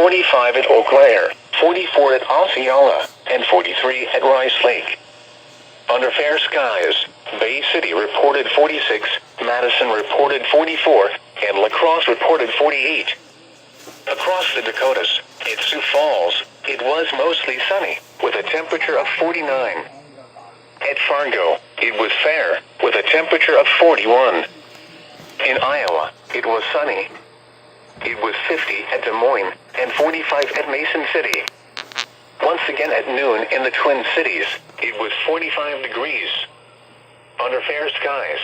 45 at Eau Claire, 44 at Osceola, and 43 at Rice Lake. Under fair skies, Bay City reported 46, Madison reported 44, and La Crosse reported 48. Across the Dakotas, at Sioux Falls, it was mostly sunny, with a temperature of 49. At Fargo, it was fair, with a temperature of 41. In Iowa, it was sunny. It was 50 at Des Moines, and 45 at Mason City. Once again at noon in the Twin Cities, it was 45 degrees. Under fair skies.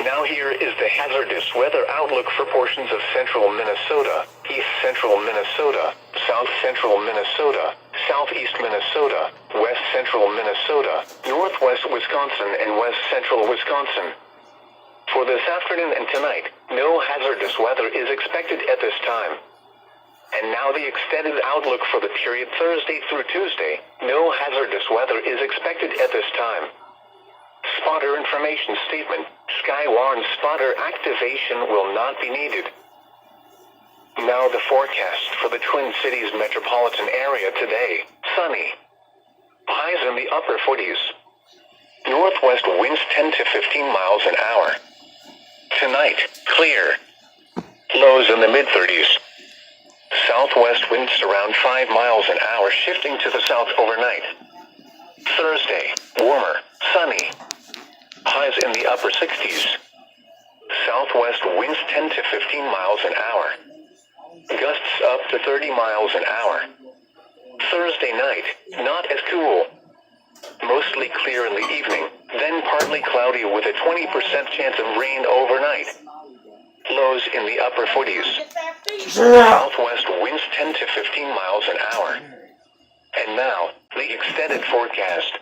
Now here is the hazardous weather outlook for portions of central Minnesota, east central Minnesota, south central Minnesota, southeast Minnesota, west central Minnesota, northwest Wisconsin, and west central Wisconsin. For this afternoon and tonight, no hazardous weather is expected at this time. And now the extended outlook for the period Thursday through Tuesday, no hazardous weather is expected at this time. Spotter information statement, Skywarn spotter activation will not be needed. Now the forecast for the Twin Cities metropolitan area today, sunny. Highs in the upper 40s. Northwest winds 10 to 15 miles an hour. Tonight, clear. Lows in the mid-30s. Southwest winds around 5 miles an hour, shifting to the south overnight. Thursday, warmer, sunny. Highs in the upper 60s. Southwest winds 10 to 15 miles an hour. Gusts up to 30 miles an hour. Thursday night, not as cool. Mostly clear in the evening, then partly cloudy with a 20% chance of rain overnight. Lows in the upper 40s. Southwest winds 10 to 15 miles an hour. And now, the extended forecast.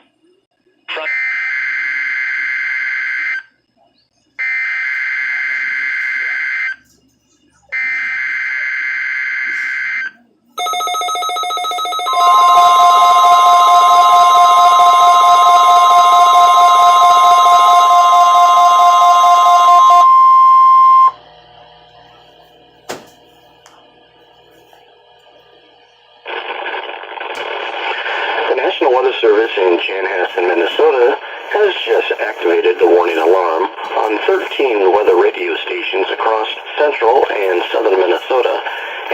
The National Weather Service in Chanhassen, Minnesota has just activated the warning alarm on 13 weather radio stations across central and southern Minnesota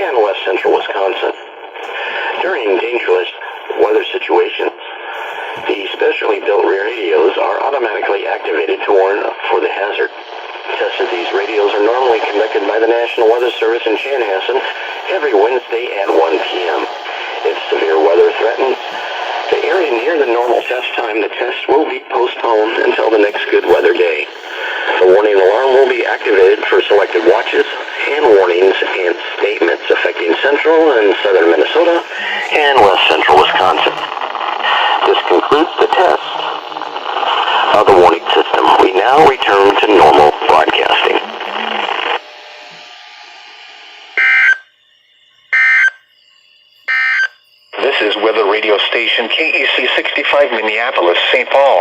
and west central Wisconsin. During dangerous weather situations, the specially built radios are automatically activated to warn for the hazard. Tests of these radios are normally conducted by the National Weather Service in Chanhassen every Wednesday at 1 p.m. If severe weather threatens the area near the normal test time, the test will be postponed until the next good weather day. The warning alarm will be activated for selected watches and warnings and statements affecting central and southern Minnesota and west central Wisconsin. This concludes the test of the warning system. We now return to normal broadcasting. This is weather radio station KEC65 Minneapolis, St. Paul.